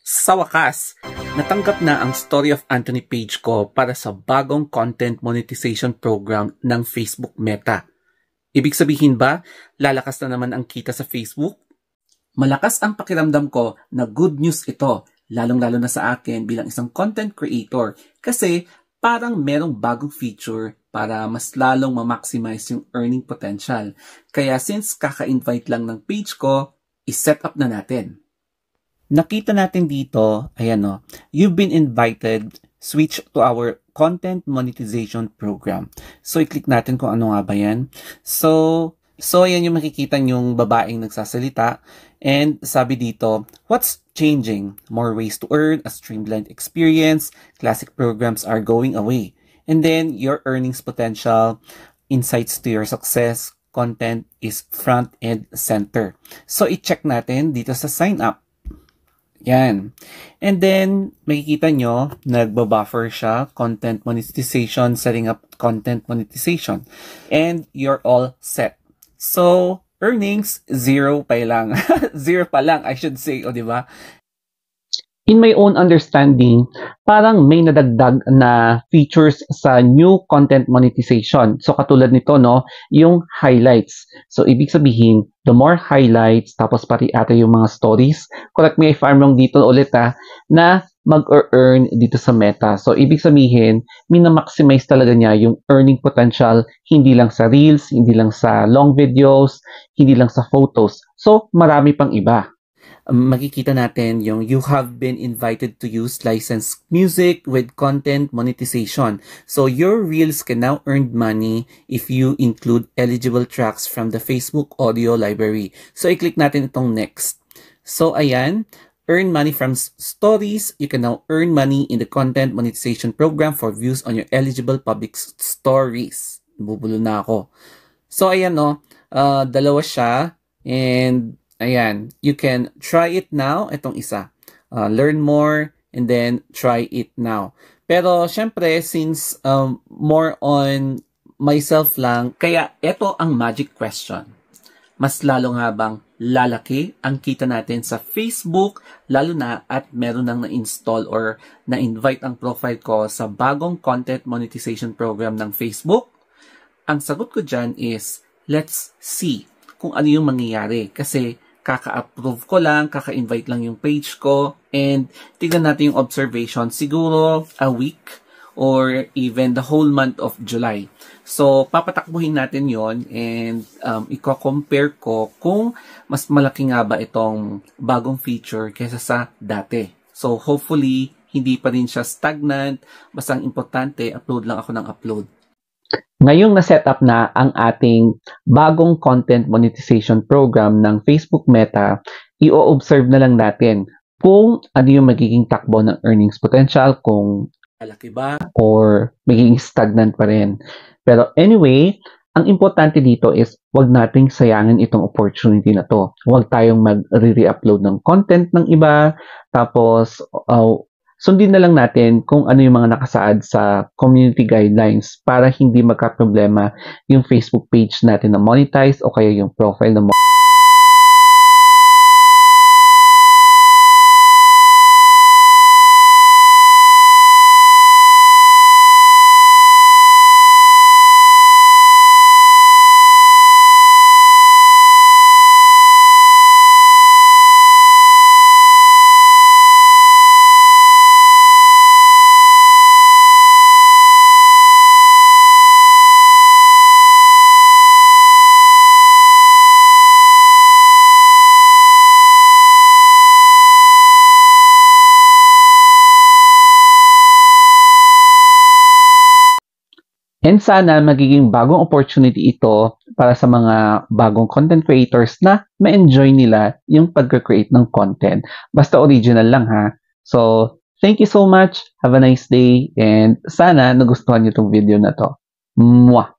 Sa wakas, natanggap na ang Story of Anthony page ko para sa bagong content monetization program ng Facebook Meta. Ibig sabihin ba, lalakas na naman ang kita sa Facebook? Malakas ang pakiramdam ko na good news ito, lalong-lalo na sa akin bilang isang content creator kasi parang merong bagong feature para mas lalong ma-maximize yung earning potential. Kaya since kaka-invite lang ng page ko, i-set up na natin. Nakita natin dito, ayan o, you've been invited, switch to our content monetization program. So, i-click natin kung ano nga ba yan. So ayan yung makikita yung babaeng nagsasalita. And sabi dito, what's changing? More ways to earn, a streamlined experience, classic programs are going away. And then, your earnings potential, insights to your success, content is front and center. So, i-check natin dito sa sign up. Yan. And then, makikita nyo, nagbabuffer siya, content monetization, setting up content monetization. And you're all set. So, earnings, zero pa lang. Zero pa lang, I should say, o diba? In my own understanding, parang may nadagdag na features sa new content monetization. So, katulad nito, no, yung highlights. So, ibig sabihin, the more highlights, tapos pati ata yung mga stories. Correct me if I'm wrong dito ulit na mag-earn dito sa Meta. So, ibig sabihin, minamaximize talaga niya yung earning potential, hindi lang sa Reels, hindi lang sa long videos, hindi lang sa photos. So, marami pang iba. Makikita natin yung you have been invited to use licensed music with content monetization. So your reels can now earn money if you include eligible tracks from the Facebook audio library. So i-click natin itong next. So ayan, earn money from stories. You can now earn money in the content monetization program for views on your eligible public stories. Bubulo na ako. So ayan no, dalawa siya and ayan, you can try it now. Itong isa. Learn more and then try it now. Pero syempre, since more on myself lang, kaya ito ang magic question. Mas lalo nga bang lalaki ang kita natin sa Facebook, lalo na at meron nang na-install or na-invite ang profile ko sa bagong content monetization program ng Facebook? Ang sagot ko dyan is, let's see kung ano yung mangyayari. Kasi kaka-approve ko lang, kaka-invite lang yung page ko, and tignan natin yung observation, siguro a week or even the whole month of July. So, papatakbuhin natin yon and i-compare ko kung mas malaki nga ba itong bagong feature kaysa sa dati. So, hopefully, hindi pa rin siya stagnant, basta ang importante, upload lang ako ng upload. Ngayong na-set up na ang ating bagong content monetization program ng Facebook Meta, i-observe na lang natin kung ano yung magiging takbo ng earnings potential, kung malaki ba or magiging stagnant pa rin. Pero anyway, ang importante dito is wag nating sayangin itong opportunity na to. Huwag tayong mag-re-upload ng content ng iba, tapos sundin na lang natin kung ano yung mga nakasaad sa community guidelines para hindi magka-problema yung Facebook page natin na monetize o kaya yung profile na And sana magiging bagong opportunity ito para sa mga bagong content creators na ma-enjoy nila yung pag-create ng content. Basta original lang ha. So, thank you so much. Have a nice day. And sana nagustuhan niyo itong video na to. Mwah!